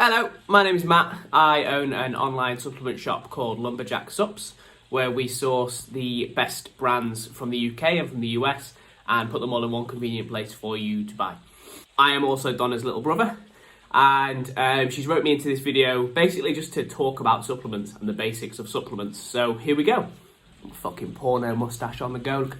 Hello, my name is Matt. I own an online supplement shop called Lumberjack Sups, where we source the best brands from the UK and from the US and put them all in one convenient place for you to buy. I am also Donna's little brother, and she's wrote me into this video basically just to talk about supplements and the basics of supplements. So here we go. Fucking porno mustache on the go.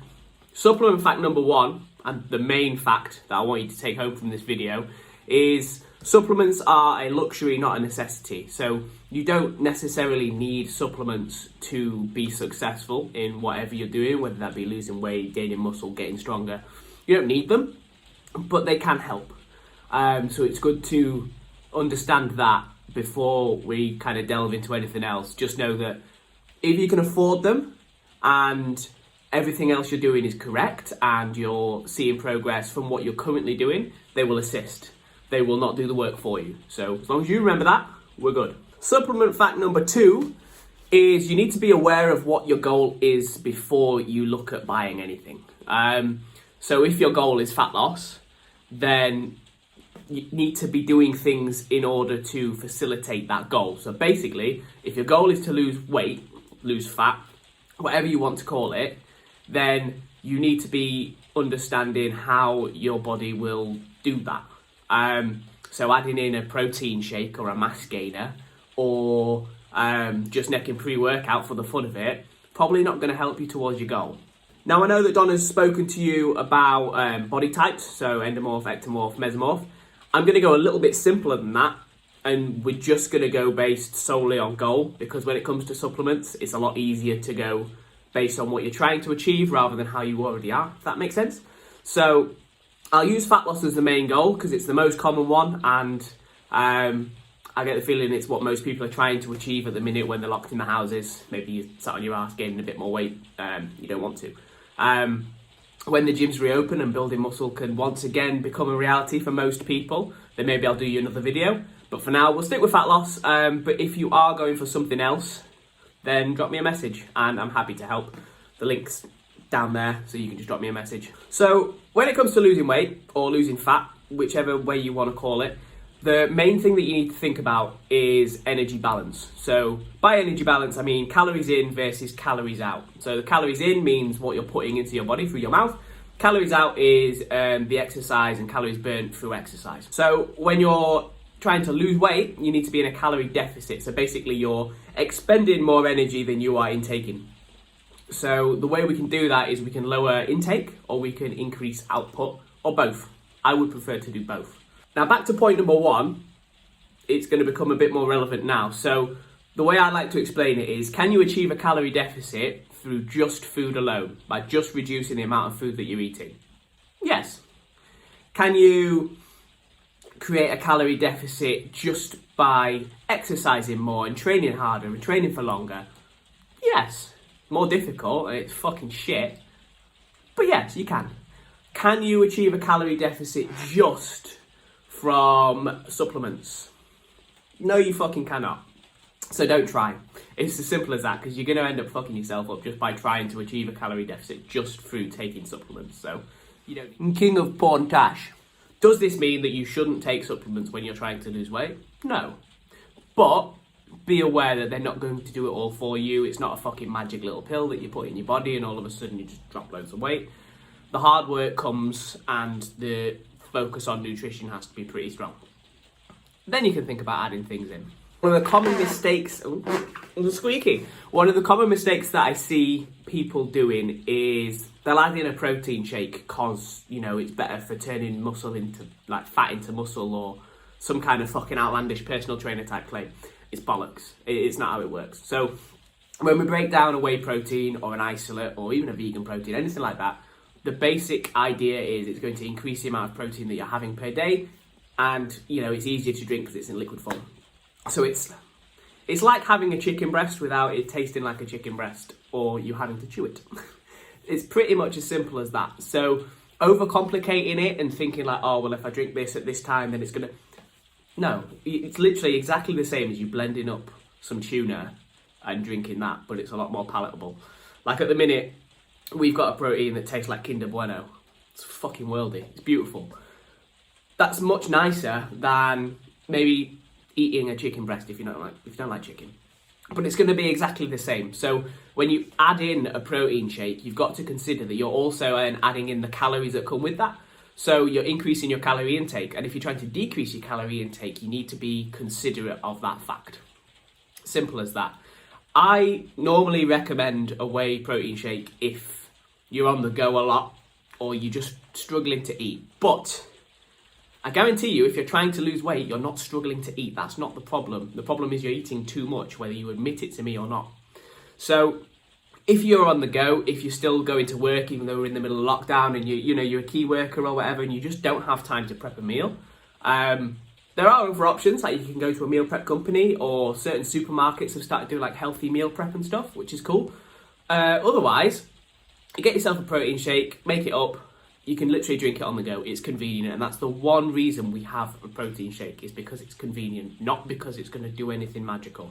Supplement fact number one, and the main fact that I want you to take home from this video, is supplements are a luxury, not a necessity. So you don't necessarily need supplements to be successful in whatever you're doing, whether that be losing weight, gaining muscle, getting stronger. You don't need them, but they can help. So it's good to understand that before we kind of delve into anything else. Just know that if you can afford them and everything else you're doing is correct and you're seeing progress from what you're currently doing, they will assist. They will not do the work for you. So as long as you remember that, we're good. Supplement fact number two is you need to be aware of what your goal is before you look at buying anything. So if your goal is fat loss, then you need to be doing things in order to facilitate that goal. So basically, if your goal is to lose weight, lose fat, whatever you want to call it, then you need to be understanding how your body will do that. So adding in a protein shake or a mass gainer or just necking pre-workout for the fun of it, probably not going to help you towards your goal. Now I know that Donna's spoken to you about body types, so endomorph, ectomorph, mesomorph. I'm going to go a little bit simpler than that, and we're just going to go based solely on goal, because when it comes to supplements, it's a lot easier to go based on what you're trying to achieve rather than how you already are, if that makes sense. So I'll use fat loss as the main goal because it's the most common one, and I get the feeling it's what most people are trying to achieve at the minute when they're locked in the houses. Maybe you sat on your ass gaining a bit more weight, you don't want to. When the gyms reopen and building muscle can once again become a reality for most people, then maybe I'll do you another video. But for now, we'll stick with fat loss. But if you are going for something else, then drop me a message and I'm happy to help. The link's down there, so you can just drop me a message. So when it comes to losing weight or losing fat, whichever way you want to call it, the main thing that you need to think about is energy balance. So by energy balance, I mean calories in versus calories out. So the calories in means what you're putting into your body through your mouth. Calories out is the exercise and calories burnt through exercise. So when you're trying to lose weight, you need to be in a calorie deficit. So basically you're expending more energy than you are intaking. So the way we can do that is we can lower intake or we can increase output, or both. I would prefer to do both. Now back to point number one, it's going to become a bit more relevant now. So the way I like to explain it is, can you achieve a calorie deficit through just food alone, by just reducing the amount of food that you're eating? Yes. Can you create a calorie deficit just by exercising more and training harder and training for longer? Yes. More difficult and it's fucking shit, but yes, you can. Can you achieve a calorie deficit just from supplements? No, you fucking cannot. So don't try. It's as simple as that, because you're going to end up fucking yourself up just by trying to achieve a calorie deficit just through taking supplements. So you don't. King of porn tash. Does this mean that you shouldn't take supplements when you're trying to lose weight? No. But be aware that they're not going to do it all for you. It's not a fucking magic little pill that you put in your body and all of a sudden you just drop loads of weight. The hard work comes and the focus on nutrition has to be pretty strong. Then you can think about adding things in. One of the common mistakes, one of the common mistakes that I see people doing is they'll add in a protein shake because, you know, it's better for turning muscle into, like, fat into muscle, or some kind of fucking outlandish personal trainer type claim. It's bollocks. It's not how it works. So when we break down a whey protein or an isolate or even a vegan protein, anything like that, the basic idea is it's going to increase the amount of protein that you're having per day, and, you know, it's easier to drink because it's in liquid form. So it's like having a chicken breast without it tasting like a chicken breast, or you having to chew it. It's pretty much as simple as that. So overcomplicating it and thinking like, oh, well, if I drink this at this time, then it's going to... No, it's literally exactly the same as you blending up some tuna and drinking that, but it's a lot more palatable. Like at the minute, we've got a protein that tastes like Kinder Bueno. It's fucking worldy. It's beautiful. That's much nicer than maybe eating a chicken breast if you don't like chicken. But it's going to be exactly the same. So when you add in a protein shake, you've got to consider that you're also adding in the calories that come with that. So you're increasing your calorie intake, and if you're trying to decrease your calorie intake, you need to be considerate of that fact. Simple as that. I normally recommend a whey protein shake if you're on the go a lot or you're just struggling to eat. But I guarantee you, if you're trying to lose weight, you're not struggling to eat. That's not the problem. The problem is you're eating too much, whether you admit it to me or not. So if you're on the go, if you're still going to work, even though we're in the middle of lockdown, and you're a key worker or whatever, and you just don't have time to prep a meal, there are other options, like you can go to a meal prep company, or certain supermarkets have started doing like healthy meal prep and stuff, which is cool. Otherwise, you get yourself a protein shake, make it up. You can literally drink it on the go. It's convenient, and that's the one reason we have a protein shake, is because it's convenient, not because it's going to do anything magical.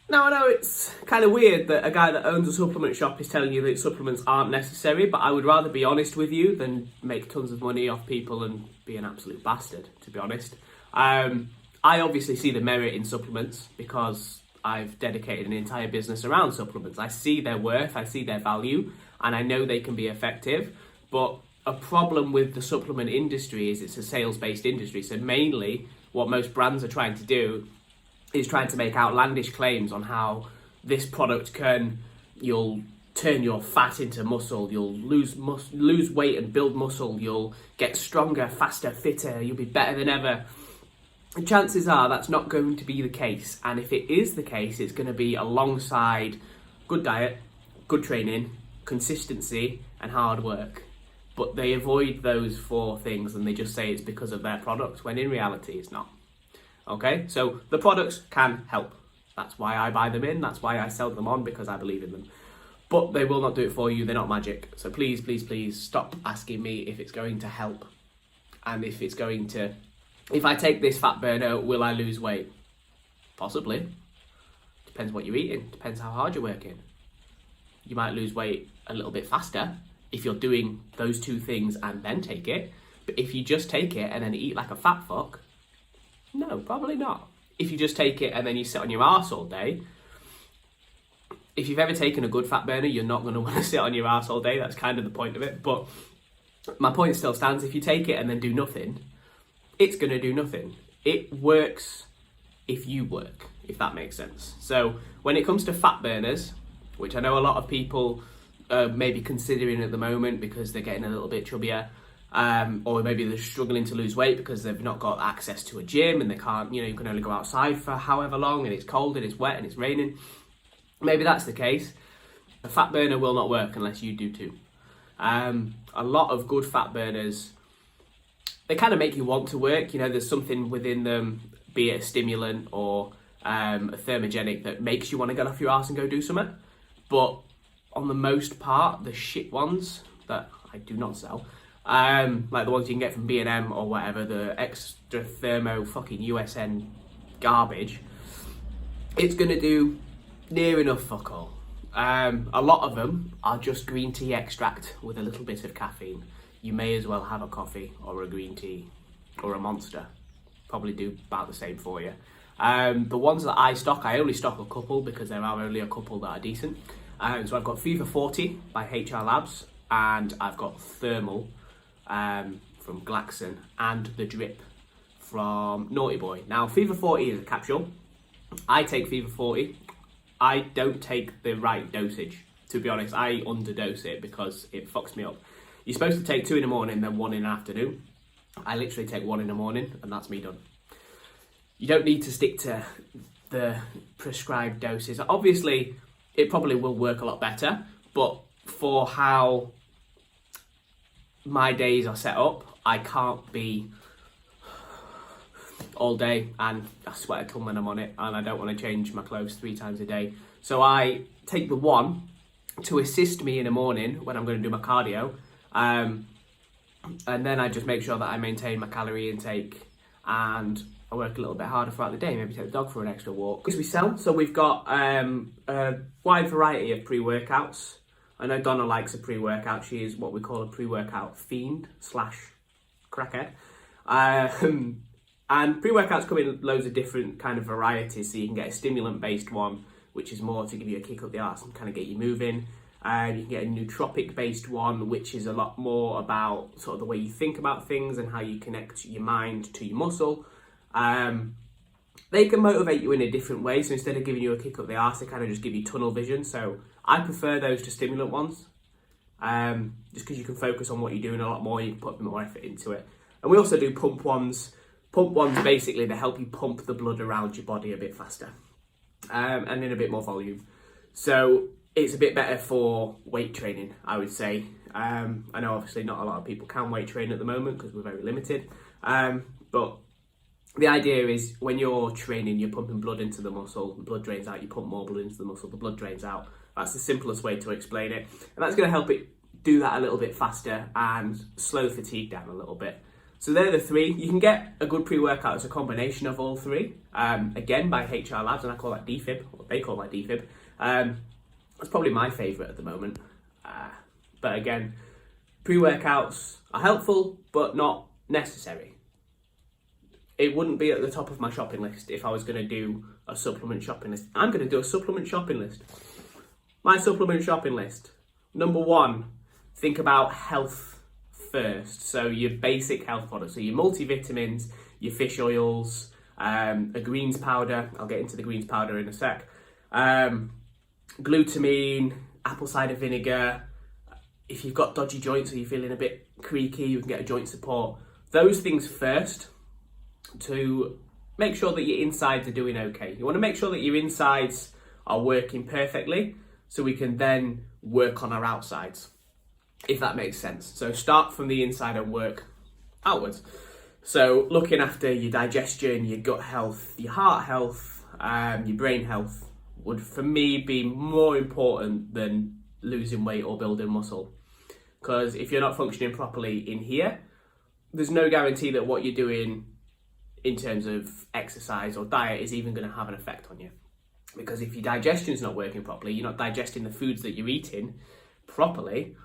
Now, I know it's kind of weird that a guy that owns a supplement shop is telling you that supplements aren't necessary, but I would rather be honest with you than make tons of money off people and be an absolute bastard, to be honest. I obviously see the merit in supplements because I've dedicated an entire business around supplements. I see their worth, I see their value, and I know they can be effective, but a problem with the supplement industry is it's a sales-based industry, so mainly what most brands are trying to do is trying to make outlandish claims on how this product you'll turn your fat into muscle, you'll lose weight and build muscle, you'll get stronger, faster, fitter, you'll be better than ever. And chances are that's not going to be the case, and if it is the case, it's going to be alongside good diet, good training, consistency, and hard work. But they avoid those 4 things and they just say it's because of their product, when in reality it's not. Okay, so the products can help. That's why I buy them in, that's why I sell them on, because I believe in them. But they will not do it for you, they're not magic. So please, please, please stop asking me if it's going to help. And if I take this fat burner, will I lose weight? Possibly. Depends what you're eating, depends how hard you're working. You might lose weight a little bit faster if you're doing those 2 things and then take it. But if you just take it and then eat like a fat fuck, no, probably not. If you just take it and then you sit on your arse all day, if you've ever taken a good fat burner, you're not going to want to sit on your arse all day. That's kind of the point of it. But my point still stands. If you take it and then do nothing, it's going to do nothing. It works if you work, if that makes sense. So when it comes to fat burners, which I know a lot of people may be considering at the moment because they're getting a little bit chubbier, or maybe they're struggling to lose weight because they've not got access to a gym and they can't, you can only go outside for however long and it's cold and it's wet and it's raining. Maybe that's the case. A fat burner will not work unless you do too. A lot of good fat burners, they kind of make you want to work. There's something within them, be it a stimulant or a thermogenic, that makes you want to get off your ass and go do something. But on the most part, the shit ones that I do not sell, like the ones you can get from B&M or whatever, the extra thermo fucking USN garbage, it's going to do near enough fuck all. A lot of them are just green tea extract with a little bit of caffeine. You may as well have a coffee or a green tea or a Monster. Probably do about the same for you. The ones that I only stock a couple because there are only a couple that are decent. So I've got Fever 40 by HR Labs, and I've got Thermal from Glaxon, and the Drip from Naughty Boy. Now, Fever 40 is a capsule. I take Fever 40. I don't take the right dosage. To be honest, I underdose it because it fucks me up. You're supposed to take 2 in the morning, then 1 in the afternoon. I literally take 1 in the morning, and that's me done. You don't need to stick to the prescribed doses. Obviously, it probably will work a lot better, but for how my days are set up, I can't be all day, and I sweat a ton when I'm on it, and I don't want to change my clothes 3 times a day. So I take the 1 to assist me in the morning when I'm going to do my cardio, and then I just make sure that I maintain my calorie intake, and I work a little bit harder throughout the day, maybe take the dog for an extra walk. Because we sell, so we've got a wide variety of pre-workouts. I know Donna likes a pre-workout. She is what we call a pre-workout fiend / crackhead. And pre-workouts come in loads of different kind of varieties. So you can get a stimulant-based one, which is more to give you a kick up the arse and kind of get you moving. You can get a nootropic-based one, which is a lot more about sort of the way you think about things and how you connect your mind to your muscle. They can motivate you in a different way. So instead of giving you a kick up the arse, they kind of just give you tunnel vision. So I prefer those to stimulant ones, just because you can focus on what you're doing a lot more. You can put more effort into it. And we also do pump ones. Pump ones, basically, they help you pump the blood around your body a bit faster, and in a bit more volume. So it's a bit better for weight training, I would say. I know obviously not a lot of people can weight train at the moment because we're very limited. But the idea is when you're training, you're pumping blood into the muscle, the blood drains out, you pump more blood into the muscle, the blood drains out. That's the simplest way to explain it. And that's going to help it do that a little bit faster and slow the fatigue down a little bit. So they're the three. You can get a good pre-workout as a combination of all three, again by HR Labs, and I call that DFib, or they call that DFib. That's probably my favourite at the moment. But again, pre-workouts are helpful, but not necessary. It wouldn't be at the top of my shopping list if I was going to do a supplement shopping list. I'm going to do a supplement shopping list. My supplement shopping list. Number one, think about health first. So your basic health products, so your multivitamins, your fish oils, a greens powder. I'll get into the greens powder in a sec. Glutamine, apple cider vinegar. If you've got dodgy joints or you're feeling a bit creaky, you can get a joint support. Those things first to make sure that your insides are doing okay. You want to make sure that your insides are working perfectly so we can then work on our outsides, if that makes sense. So start from the inside and work outwards. So looking after your digestion, your gut health, your heart health, your brain health would for me be more important than losing weight or building muscle. Because if you're not functioning properly in here, there's no guarantee that what you're doing in terms of exercise or diet is even going to have an effect on you. Because if your digestion's not working properly, you're not digesting the foods that you're eating properly,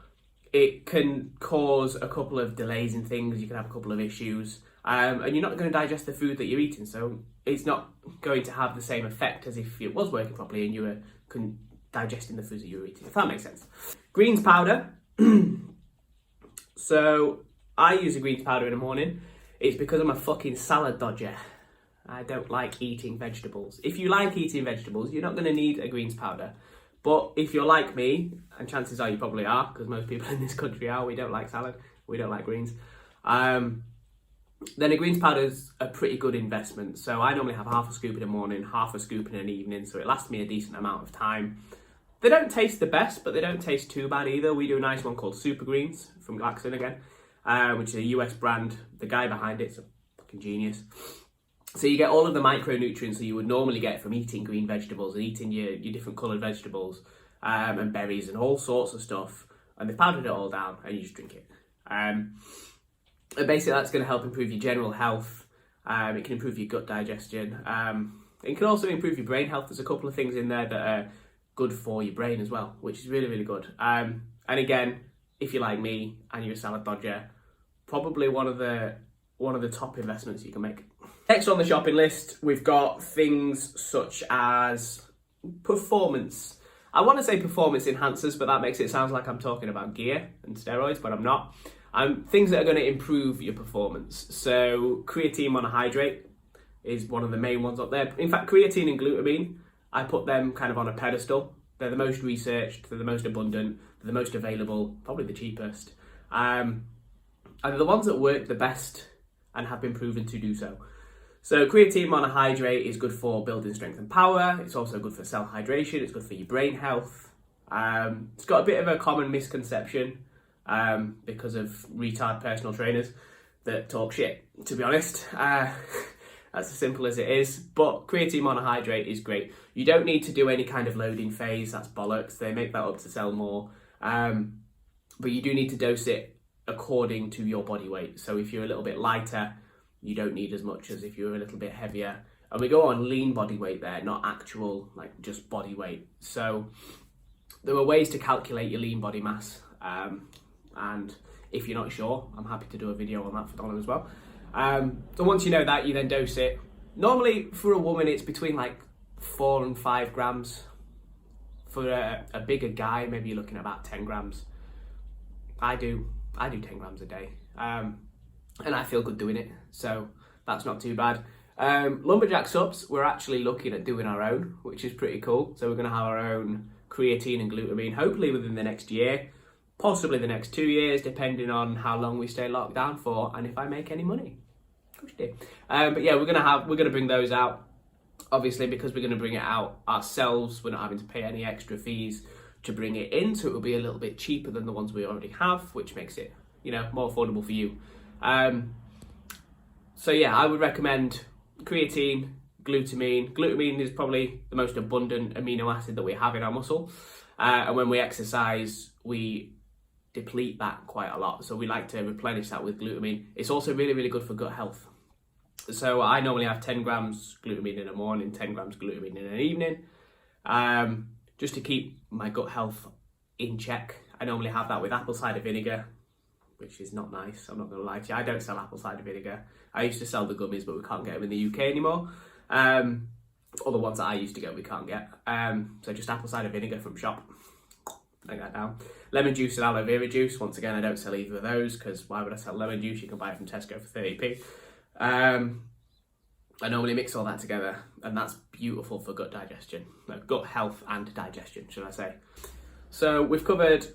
it can cause a couple of delays in things, you can have a couple of issues, and you're not going to digest the food that you're eating, so it's not going to have the same effect as if it was working properly and you were digesting the foods that you were eating, if that makes sense. Greens powder. So I use a greens powder in the morning. It's because I'm a fucking salad dodger. I don't like eating vegetables. If you like eating vegetables, you're not going to need a greens powder. But if you're like me, and chances are you probably are, because most people in this country are, we don't like salad, we don't like greens, then a greens powder is a pretty good investment. So I normally have half a scoop in the morning, half a scoop in the evening, so it lasts me a decent amount of time. They don't taste the best, but they don't taste too bad either. We do a nice one called Super Greens from Glaxon again, which is a US brand. The guy behind it's a fucking genius. So you get all of the micronutrients that you would normally get from eating green vegetables and eating your different coloured vegetables and berries and all sorts of stuff. And they've powdered it all down and you just drink it. And basically that's going to help improve your general health. It can improve your gut digestion. It can also improve your brain health. There's a couple of things in there that are good for your brain as well, which is really, really good. And again, if you're like me and you're a salad dodger, probably one of the top investments you can make. Next on the shopping list, we've got things such as performance. I want to say performance enhancers, but that makes it sound like I'm talking about gear and steroids, but I'm not. Things that are going to improve your performance. So creatine monohydrate is one of the main ones up there. In fact, creatine and glutamine, I put them kind of on a pedestal. They're the most researched, they're the most abundant, they're the most available, probably the cheapest. And they're the ones that work the best and have been proven to do so. So creatine monohydrate is good for building strength and power. It's also good for cell hydration. It's good for your brain health. It's got a bit of a common misconception because of retard personal trainers that talk shit, to be honest. That's as simple as it is. But creatine monohydrate is great. You don't need to do any kind of loading phase. That's bollocks. They make that up to sell more. But you do need to dose it according to your body weight. So if you're a little bit lighter, you don't need as much as if you're a little bit heavier. And we go on lean body weight there, not actual, like just body weight. So there are ways to calculate your lean body mass. And if you're not sure, I'm happy to do a video on that for Donna as well. So once you know that, you then dose it. Normally for a woman, it's between like 4 and 5 grams. For a bigger guy, maybe you're looking at about 10 grams. I do 10 grams a day, and I feel good doing it, so that's not too bad. Lumberjack subs, we're actually looking at doing our own, which is pretty cool. So we're going to have our own creatine and glutamine, hopefully within the next year, possibly the next 2 years, depending on how long we stay locked down for and if I make any money. But yeah, we're gonna bring those out. Obviously, because we're going to bring it out ourselves, we're not having to pay any extra fees to bring it in, so it will be a little bit cheaper than the ones we already have, which makes it, more affordable for you. So yeah, I would recommend creatine, glutamine. Glutamine is probably the most abundant amino acid that we have in our muscle, and when we exercise, we deplete that quite a lot. So we like to replenish that with glutamine. It's also really, really good for gut health. So I normally have 10 grams glutamine in the morning, 10 grams glutamine in the evening, just to keep my gut health in check. I normally have that with apple cider vinegar, which is not nice, I'm not going to lie to you. I don't sell apple cider vinegar. I used to sell the gummies, but we can't get them in the UK anymore. Or the ones that I used to get, we can't get. So just apple cider vinegar from shop. Take that down. Lemon juice and aloe vera juice. Once again, I don't sell either of those, because why would I sell lemon juice? You can buy it from Tesco for 30p. I normally mix all that together, and that's beautiful for gut digestion. No, gut health and digestion, should I say. So we've covered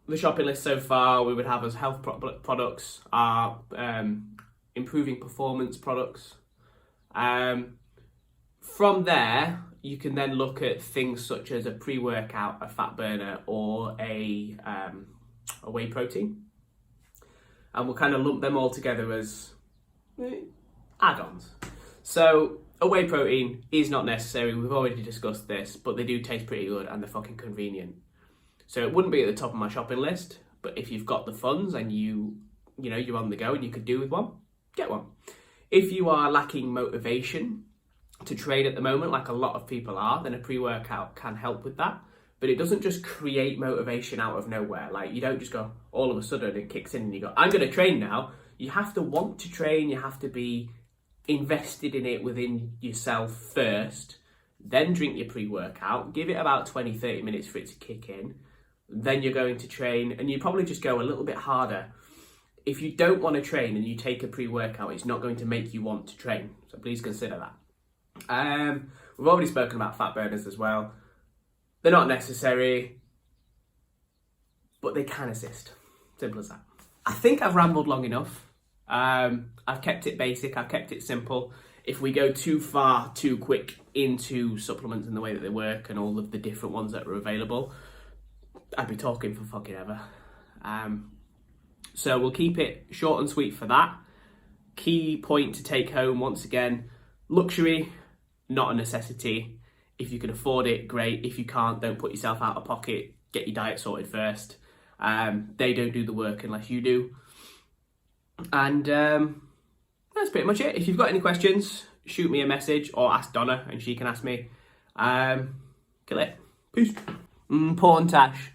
the shopping list so far. We would have as health products, our improving performance products. From there, you can then look at things such as a pre-workout, a fat burner, or a whey protein. And we'll kind of lump them all together as add-ons. So a whey protein is not necessary. We've already discussed this, but they do taste pretty good and they're fucking convenient. So it wouldn't be at the top of my shopping list, but if you've got the funds and you're on the go and you could do with one, get one. If you are lacking motivation to train at the moment, like a lot of people are, then a pre-workout can help with that. But it doesn't just create motivation out of nowhere. Like, you don't just go, all of a sudden it kicks in and you go, I'm going to train now. You have to want to train, you have to be invested in it within yourself first, then drink your pre-workout, give it about 20-30 minutes for it to kick in, then you're going to train, and you probably just go a little bit harder. If you don't want to train and you take a pre-workout, it's not going to make you want to train, so please consider that. We've already spoken about fat burners as well. They're not necessary, but they can assist. Simple as that. I think I've rambled long enough. I've kept it basic, I've kept it simple. If we go too far, too quick into supplements and the way that they work and all of the different ones that are available, I'd be talking for fucking ever. So we'll keep it short and sweet for that. Key point to take home, once again, luxury, not a necessity. If you can afford it, great. If you can't, don't put yourself out of pocket. Get your diet sorted first. They don't do the work unless you do. And that's pretty much it. If you've got any questions, shoot me a message or ask Donna and she can ask me. Kill it. Peace. Porn Tash.